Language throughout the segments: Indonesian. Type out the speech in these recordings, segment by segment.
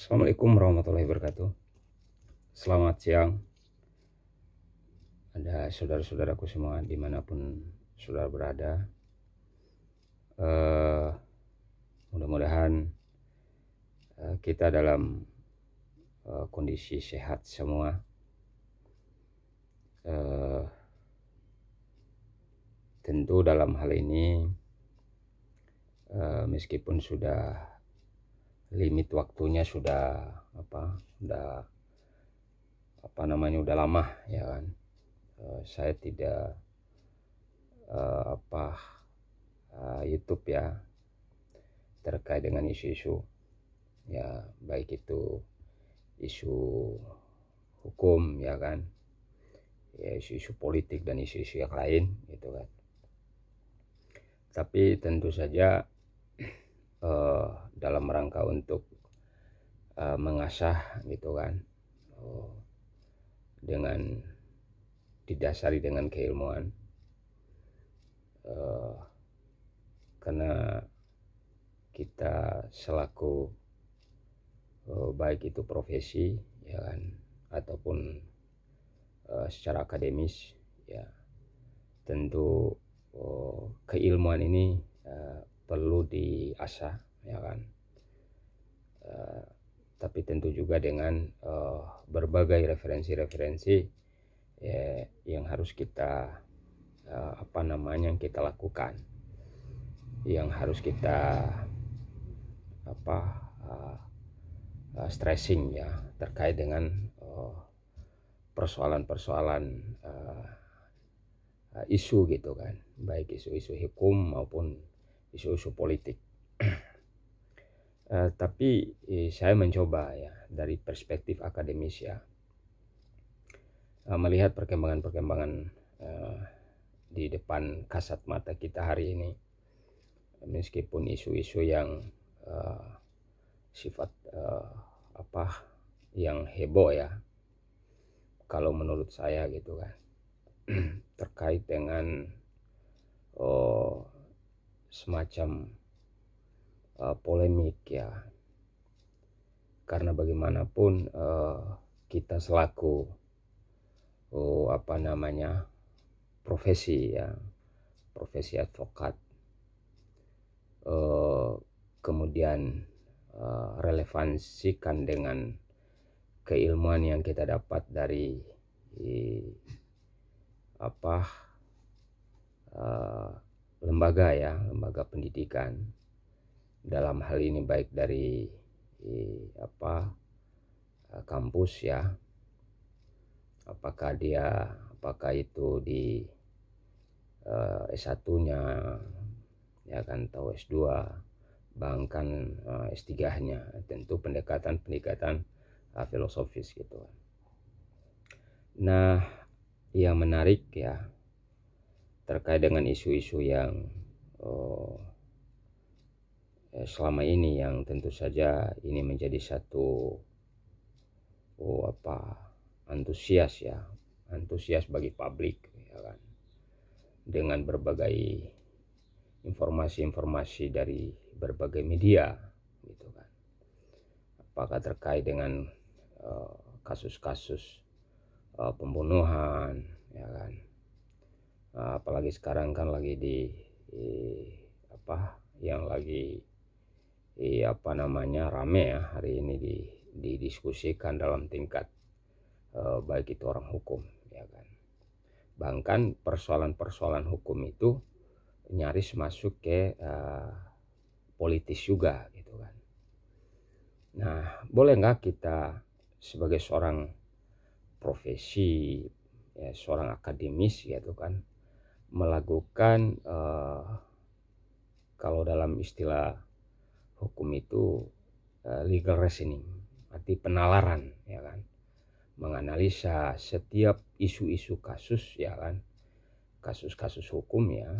Assalamualaikum warahmatullahi wabarakatuh. Selamat siang. Ada saudara-saudaraku semua dimanapun saudara berada. Mudah-mudahan kita dalam kondisi sehat semua. Tentu dalam hal ini meskipun sudah limit waktunya sudah udah lama ya kan, saya tidak YouTube ya terkait dengan isu-isu ya, baik itu isu hukum ya kan, ya isu-isu politik dan isu-isu yang lain gitu kan. Tapi tentu saja dalam rangka untuk mengasah gitu kan, dengan didasari dengan keilmuan, karena kita selaku baik itu profesi ya kan ataupun secara akademis ya, tentu keilmuan ini perlu diasah ya kan, tapi tentu juga dengan berbagai referensi-referensi yang harus kita yang kita lakukan, yang harus kita stressing ya terkait dengan persoalan-persoalan isu gitu kan, baik isu-isu hukum maupun isu-isu politik. Tapi saya mencoba ya dari perspektif akademis ya, melihat perkembangan-perkembangan di depan kasat mata kita hari ini, meskipun isu-isu yang sifat yang heboh ya kalau menurut saya gitu kan, terkait dengan semacam polemik ya, karena bagaimanapun kita selaku profesi ya, profesi advokat, kemudian relevansikan dengan keilmuan yang kita dapat dari lembaga pendidikan, dalam hal ini baik dari kampus ya, apakah itu di S1-nya ya kan, atau S2 bahkan S3-nya, tentu pendekatan filosofis gitu. Nah, yang menarik ya terkait dengan isu-isu yang selama ini, yang tentu saja ini menjadi satu antusias bagi publik ya kan, dengan berbagai informasi-informasi dari berbagai media gitu kan, apakah terkait dengan kasus-kasus pembunuhan ya kan, apalagi sekarang kan lagi yang lagi rame ya hari ini didiskusikan dalam tingkat baik itu orang hukum ya kan, bahkan persoalan-persoalan hukum itu nyaris masuk ke politis juga gitu kan. Nah, boleh nggak kita sebagai seorang profesi ya, seorang akademis gitu kan, melakukan kalau dalam istilah hukum itu legal reasoning, arti penalaran ya kan, menganalisa setiap isu-isu kasus ya kan, kasus-kasus hukum ya,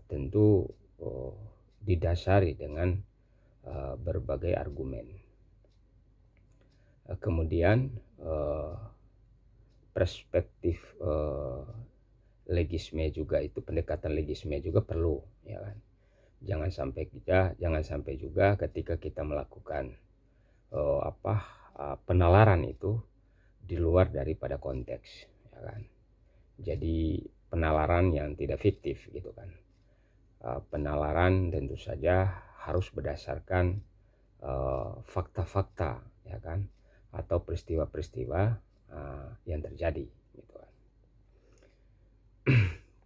tentu didasari dengan berbagai argumen. Kemudian perspektif legisme juga, itu pendekatan legisme juga perlu ya kan. Jangan sampai juga ketika kita melakukan penalaran itu di luar daripada konteks, ya kan. Jadi penalaran yang tidak fiktif gitu kan. Penalaran tentu saja harus berdasarkan fakta-fakta, ya kan, atau peristiwa-peristiwa yang terjadi gitu kan.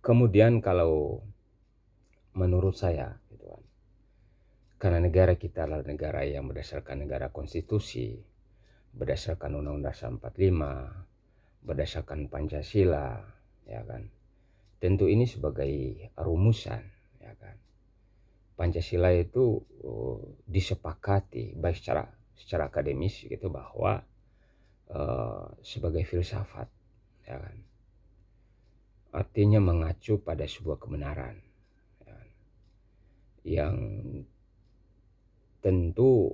Kemudian kalau menurut saya gitu kan, karena negara kita adalah negara yang berdasarkan negara konstitusi, berdasarkan Undang-Undang Dasar 45, berdasarkan Pancasila, ya kan. Tentu ini sebagai rumusan, ya kan. Pancasila itu disepakati baik secara akademis gitu bahwa sebagai filsafat, ya kan. Artinya mengacu pada sebuah kebenaran, ya kan, yang tentu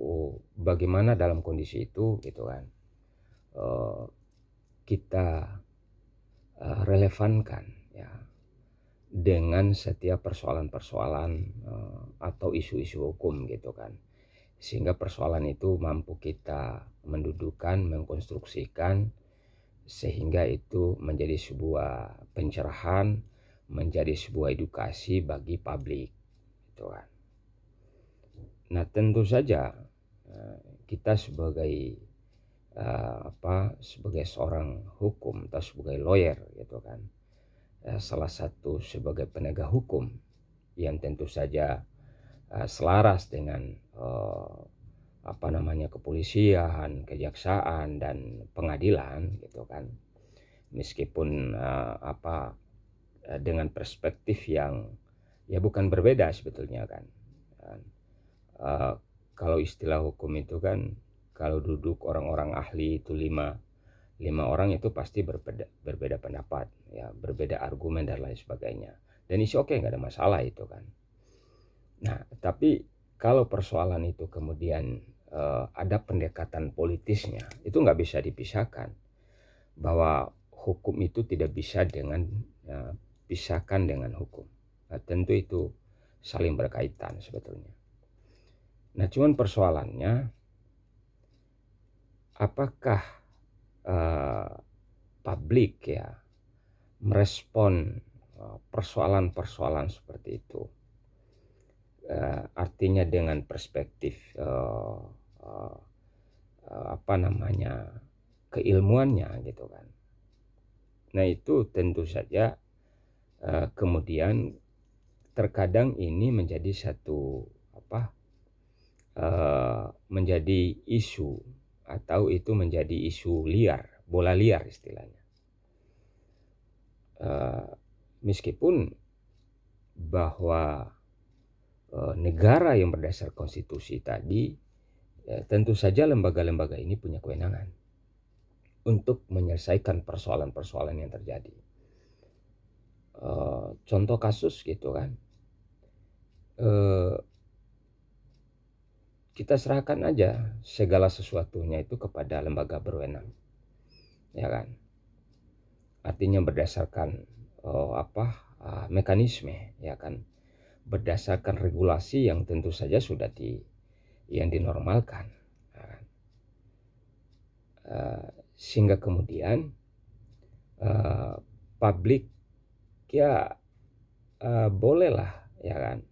bagaimana dalam kondisi itu gitu kan kita relevankan ya dengan setiap persoalan-persoalan atau isu-isu hukum gitu kan, sehingga persoalan itu mampu kita mendudukan, mengkonstruksikan, sehingga itu menjadi sebuah pencerahan, menjadi sebuah edukasi bagi publik gitu kan. Nah tentu saja kita sebagai sebagai seorang hukum atau sebagai lawyer gitu kan, salah satu sebagai penegak hukum yang tentu saja selaras dengan kepolisian, kejaksaan dan pengadilan gitu kan. Meskipun dengan perspektif yang ya bukan berbeda sebetulnya kan. Kalau istilah hukum itu kan, kalau duduk orang-orang ahli itu lima orang itu pasti berbeda pendapat, ya, berbeda argumen dan lain sebagainya. Dan itu oke, nggak ada masalah itu kan. Nah, tapi kalau persoalan itu kemudian ada pendekatan politisnya, itu nggak bisa dipisahkan. Bahwa hukum itu tidak bisa pisahkan dengan hukum. Nah, tentu itu saling berkaitan sebetulnya. Nah, cuman persoalannya apakah publik ya merespon persoalan-persoalan seperti itu, artinya dengan perspektif keilmuannya gitu kan. Nah itu tentu saja kemudian terkadang ini menjadi satu menjadi isu, atau itu menjadi isu liar, bola liar istilahnya. Meskipun bahwa negara yang berdasar konstitusi tadi, tentu saja lembaga-lembaga ini punya kewenangan untuk menyelesaikan persoalan-persoalan yang terjadi. Contoh kasus gitu kan, kita serahkan aja segala sesuatunya itu kepada lembaga berwenang, ya kan. Artinya berdasarkan mekanisme, ya kan, berdasarkan regulasi yang tentu saja sudah dinormalkan, ya kan? Sehingga kemudian publik ya bolehlah, ya kan,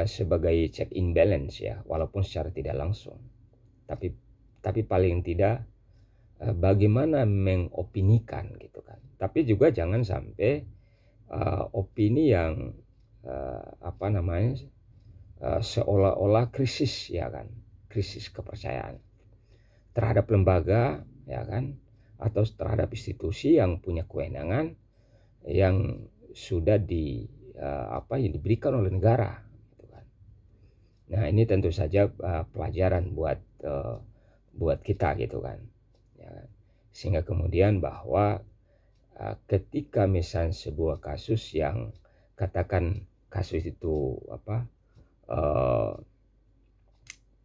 sebagai check and balance ya, walaupun secara tidak langsung, tapi paling tidak bagaimana mengopinikan gitu kan. Tapi juga jangan sampai opini yang seolah-olah krisis, ya kan, krisis kepercayaan terhadap lembaga, ya kan, atau terhadap institusi yang punya kewenangan yang sudah yang diberikan oleh negara gitu kan. Nah ini tentu saja pelajaran buat kita gitu kan, ya. Sehingga kemudian bahwa ketika misalnya sebuah kasus yang katakan kasus itu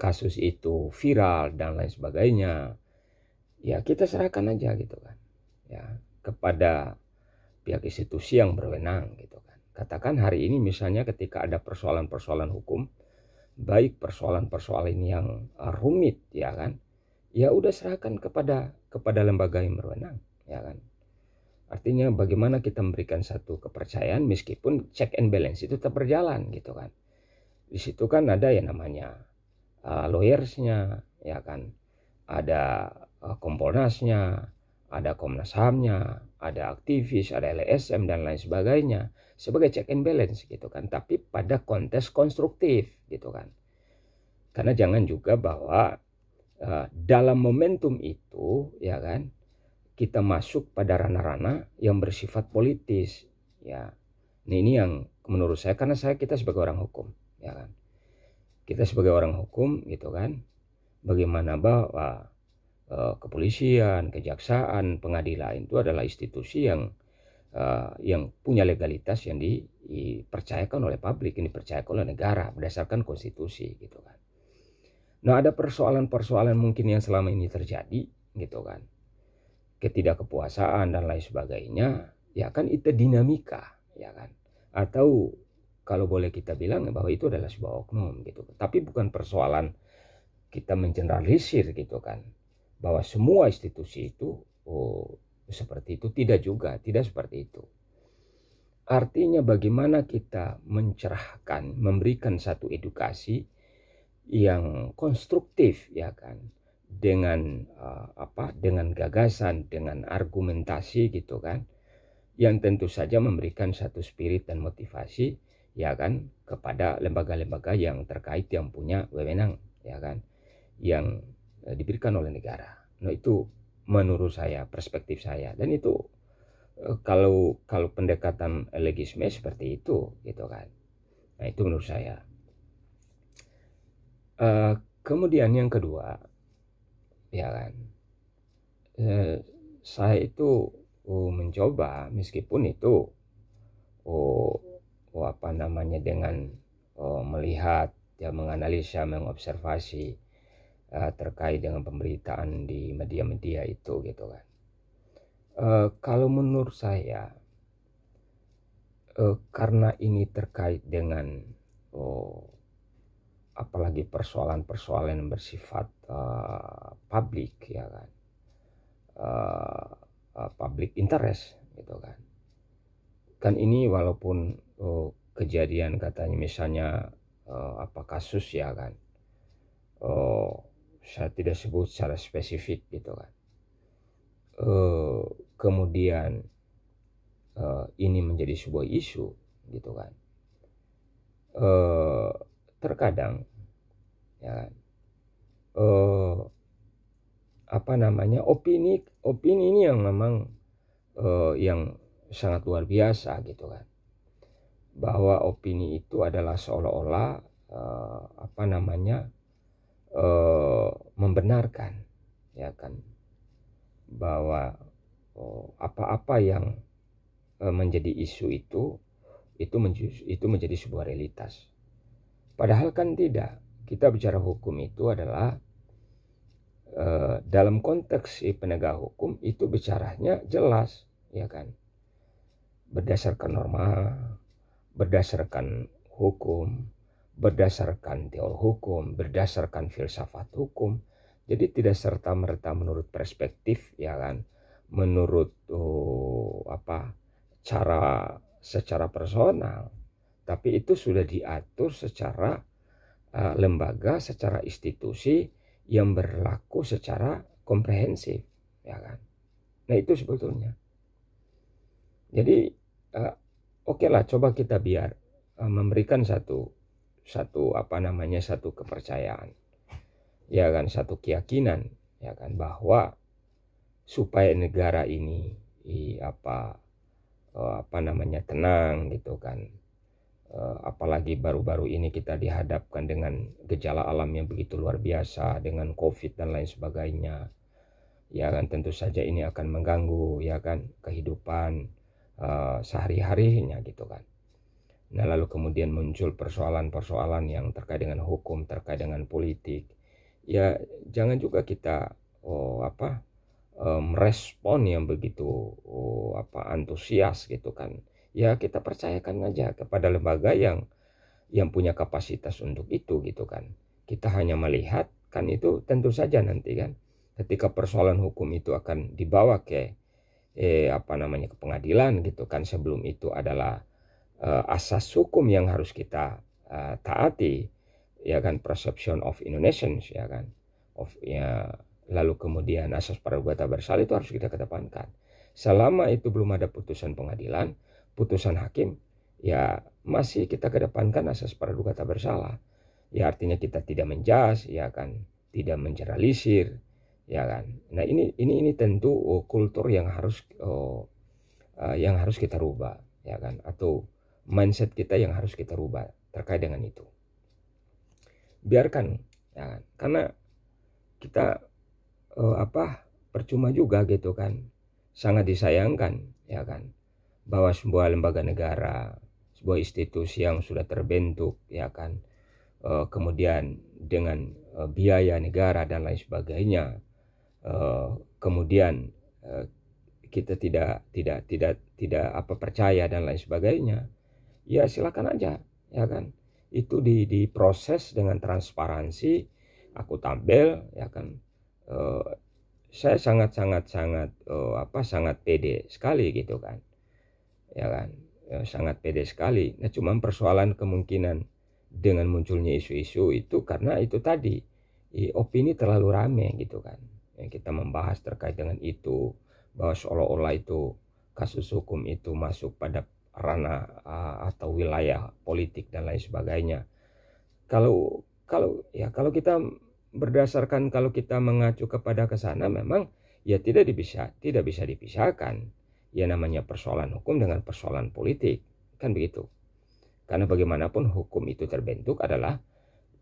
kasus itu viral dan lain sebagainya, ya kita serahkan aja gitu kan, ya, kepada pihak institusi yang berwenang gitu kan. Katakan hari ini misalnya ketika ada persoalan-persoalan hukum, baik persoalan-persoalan yang rumit, ya kan, ya udah serahkan kepada lembaga yang berwenang, ya kan. Artinya bagaimana kita memberikan satu kepercayaan meskipun check and balance itu tetap berjalan gitu kan. Di situ kan ada yang namanya lawyersnya, ya kan, ada Kompolnasnya, ada Komnas HAM-nya, ada aktivis, ada LSM dan lain sebagainya sebagai check and balance gitu kan. Tapi pada konteks konstruktif gitu kan. Karena jangan juga bahwa dalam momentum itu, ya kan, kita masuk pada ranah-ranah yang bersifat politis, ya. Nah, ini yang menurut saya, karena kita sebagai orang hukum, ya kan, kita sebagai orang hukum gitu kan, bagaimana bahwa kepolisian, kejaksaan, pengadilan itu adalah institusi yang punya legalitas yang dipercayakan oleh publik, yang dipercayakan oleh negara berdasarkan konstitusi gitu kan. Nah, ada persoalan-persoalan mungkin yang selama ini terjadi gitu kan, ketidakkepuasaan dan lain sebagainya, ya kan, itu dinamika, ya kan, atau kalau boleh kita bilang bahwa itu adalah sebuah oknum gitu. Tapi bukan persoalan kita mengeneralisir gitu kan, bahwa semua institusi itu seperti itu, tidak juga, tidak seperti itu. Artinya bagaimana kita mencerahkan, memberikan satu edukasi yang konstruktif, ya kan, dengan dengan gagasan, dengan argumentasi gitu kan, yang tentu saja memberikan satu spirit dan motivasi, ya kan, kepada lembaga-lembaga yang terkait yang punya wewenang, ya kan, yang diberikan oleh negara. Nah, itu menurut saya, perspektif saya, dan itu kalau pendekatan legisme seperti itu gitu kan. Nah, itu menurut saya. Kemudian yang kedua, ya kan, saya itu mencoba meskipun itu dengan melihat, ya, menganalisa, mengobservasi terkait dengan pemberitaan di media-media itu gitu kan. Kalau menurut saya, karena ini terkait dengan apalagi persoalan-persoalan yang bersifat publik, ya kan, public interest gitu kan. Kan ini walaupun kejadian katanya misalnya kasus, ya kan, saya tidak sebut secara spesifik gitu kan, kemudian ini menjadi sebuah isu gitu kan. Terkadang, ya kan, opini ini yang memang yang sangat luar biasa gitu kan, bahwa opini itu adalah seolah-olah membenarkan, ya kan, bahwa apa-apa yang menjadi isu itu menjadi sebuah realitas. Padahal kan tidak. Kita bicara hukum itu adalah dalam konteks penegak hukum itu bicaranya jelas, ya kan, berdasarkan norma, berdasarkan hukum, berdasarkan teori hukum, berdasarkan filsafat hukum. Jadi tidak serta-merta menurut perspektif, ya kan, menurut secara personal, tapi itu sudah diatur secara lembaga, secara institusi yang berlaku secara komprehensif, ya kan. Nah, itu sebetulnya. Jadi oke lah, coba kita biar memberikan satu kepercayaan, ya kan, satu keyakinan, ya kan, bahwa supaya negara ini tenang gitu kan. Apalagi baru-baru ini kita dihadapkan dengan gejala alam yang begitu luar biasa dengan COVID dan lain sebagainya, ya kan, tentu saja ini akan mengganggu, ya kan, kehidupan sehari-harinya gitu kan. Nah, lalu kemudian muncul persoalan-persoalan yang terkait dengan hukum, terkait dengan politik, ya jangan juga kita merespon yang begitu antusias gitu kan. Ya kita percayakan aja kepada lembaga yang yang punya kapasitas untuk itu gitu kan. Kita hanya melihat kan, itu tentu saja nanti kan ketika persoalan hukum itu akan dibawa ke ke pengadilan gitu kan, sebelum itu adalah asas hukum yang harus kita taati, ya kan, presumption of innocence, ya kan, lalu kemudian asas praduga tak bersalah itu harus kita kedepankan. Selama itu belum ada putusan pengadilan, putusan hakim, ya masih kita kedepankan asas praduga tak bersalah. Ya artinya kita tidak menjas, ya kan, tidak mengeneralisir, ya kan. Nah ini tentu kultur yang harus kita rubah, ya kan, atau mindset kita yang harus kita rubah terkait dengan itu. Biarkan, ya kan, karena kita percuma juga gitu kan. Sangat disayangkan, ya kan, bahwa sebuah lembaga negara, sebuah institusi yang sudah terbentuk, ya kan, kemudian dengan biaya negara dan lain sebagainya, kemudian kita tidak percaya dan lain sebagainya, ya silakan aja, ya kan, itu diproses dengan transparansi, akuntabel, ya kan. Saya sangat pede sekali gitu kan, ya kan, sangat pede sekali. Nah cuma persoalan kemungkinan dengan munculnya isu-isu itu karena itu tadi, opini terlalu rame gitu kan, yang kita membahas terkait dengan itu, bahwa seolah-olah itu kasus hukum itu masuk pada ranah atau wilayah politik dan lain sebagainya. Kalau kita berdasarkan, kalau kita mengacu kepada ke sana, memang ya tidak bisa dipisahkan ya namanya persoalan hukum dengan persoalan politik, kan begitu. Karena bagaimanapun hukum itu terbentuk adalah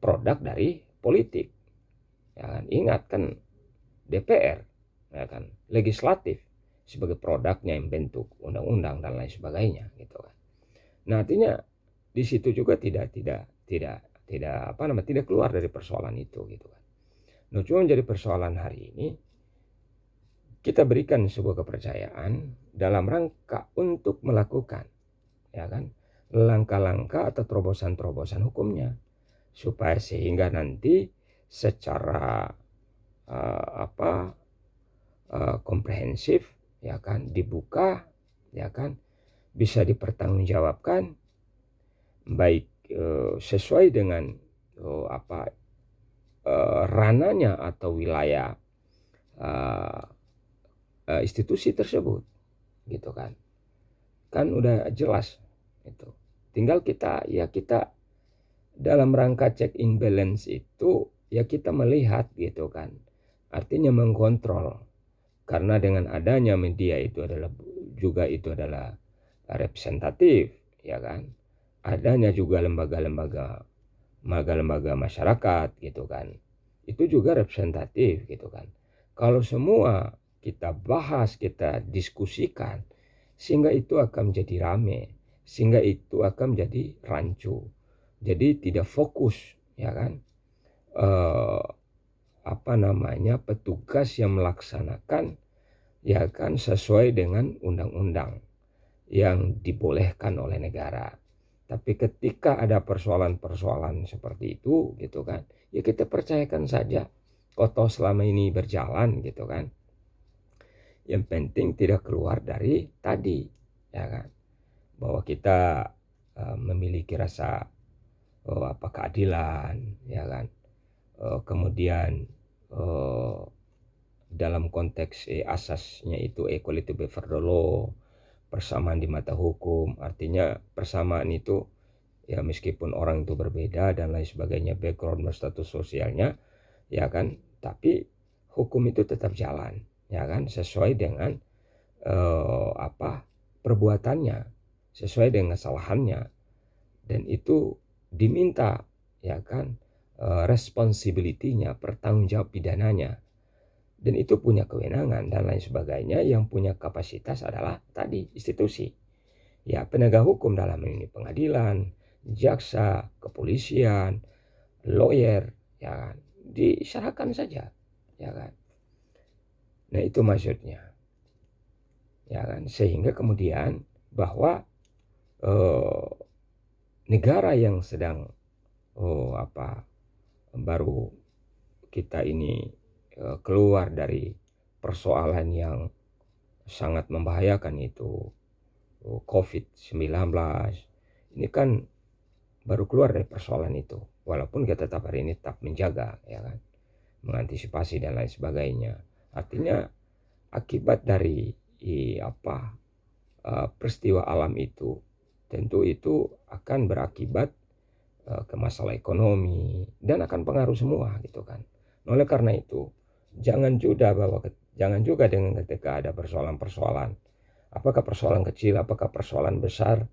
produk dari politik, ya kan. Ingat kan, DPR, ya kan, legislatif sebagai produknya yang bentuk undang-undang dan lain sebagainya gitu kan. Nah artinya di situ juga tidak keluar dari persoalan itu gitu kan. Nah cuma menjadi persoalan hari ini, kita berikan sebuah kepercayaan dalam rangka untuk melakukan, ya kan, langkah-langkah atau terobosan-terobosan hukumnya, supaya sehingga nanti secara komprehensif, ya kan, dibuka, ya kan, bisa dipertanggungjawabkan baik sesuai dengan rananya atau wilayah institusi tersebut gitu kan. Kan udah jelas itu. Tinggal kita dalam rangka check in balance itu ya kita melihat gitu kan. Artinya mengkontrol. Karena dengan adanya media itu adalah representatif, ya kan. Adanya juga lembaga-lembaga masyarakat gitu kan, itu juga representatif gitu kan. Kalau semua kita bahas, kita diskusikan, sehingga itu akan menjadi rame, sehingga itu akan menjadi rancu, jadi tidak fokus, ya kan, petugas yang melaksanakan, ya kan, sesuai dengan undang-undang yang dibolehkan oleh negara. Tapi ketika ada persoalan-persoalan seperti itu gitu kan, ya kita percayakan saja, toh selama ini berjalan gitu kan. Yang penting tidak keluar dari tadi, ya kan, bahwa kita memiliki rasa keadilan, ya kan. Kemudian dalam konteks asasnya itu equality before the law, persamaan di mata hukum. Artinya persamaan itu ya meskipun orang itu berbeda dan lain sebagainya, background status sosialnya, ya kan, tapi hukum itu tetap jalan, ya kan, sesuai dengan perbuatannya, sesuai dengan kesalahannya, dan itu diminta, ya kan, responsibility-nya, pertanggung jawab pidananya. Dan itu punya kewenangan dan lain sebagainya. Yang punya kapasitas adalah tadi institusi, ya, penegak hukum, dalam ini pengadilan, jaksa, kepolisian, lawyer, ya kan, diserahkan saja, ya kan. Nah itu maksudnya, ya kan, sehingga kemudian bahwa negara yang sedang baru kita ini keluar dari persoalan yang sangat membahayakan itu COVID-19, ini kan baru keluar dari persoalan itu, walaupun kita tetap hari ini tetap menjaga, ya kan, mengantisipasi dan lain sebagainya. Artinya akibat dari peristiwa alam itu, tentu itu akan berakibat ke masalah ekonomi dan akan pengaruh semua gitu kan. Oleh karena itu, jangan juga dengan ketika ada persoalan-persoalan, apakah persoalan kecil, apakah persoalan besar,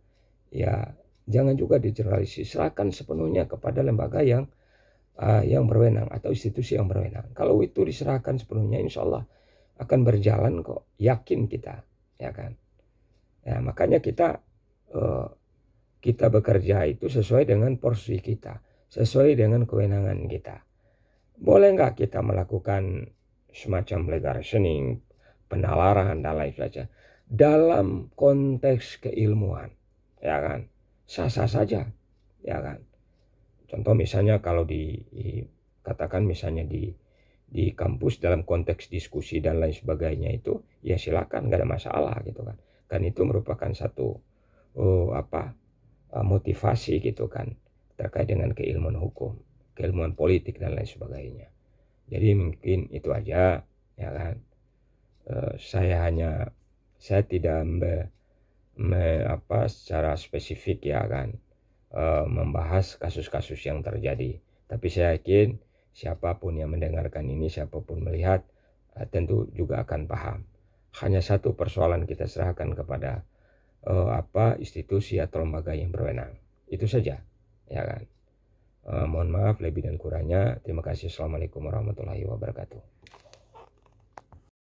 ya jangan juga digeneralisir, serahkan sepenuhnya kepada lembaga yang berwenang atau institusi yang berwenang. Kalau itu diserahkan sepenuhnya, insya Allah akan berjalan kok, yakin kita, ya kan. Ya, makanya kita bekerja itu sesuai dengan porsi kita, sesuai dengan kewenangan kita. Boleh nggak kita melakukan semacam legal reasoning, penalaran dan lain sebagainya dalam konteks keilmuan, ya kan, sah-sah saja, ya kan. Contoh misalnya kalau katakan misalnya di kampus dalam konteks diskusi dan lain sebagainya itu, ya silakan, nggak ada masalah gitu kan. Kan itu merupakan satu motivasi gitu kan, terkait dengan keilmuan hukum, keilmuan politik dan lain sebagainya. Jadi mungkin itu aja, ya kan. Saya tidak secara spesifik, ya kan, membahas kasus-kasus yang terjadi. Tapi saya yakin siapapun yang mendengarkan ini, siapapun melihat, tentu juga akan paham. Hanya satu persoalan kita serahkan kepada institusi atau lembaga yang berwenang. Itu saja, ya kan. Mohon maaf lebih dan kurangnya. Terima kasih. Assalamualaikum warahmatullahi wabarakatuh.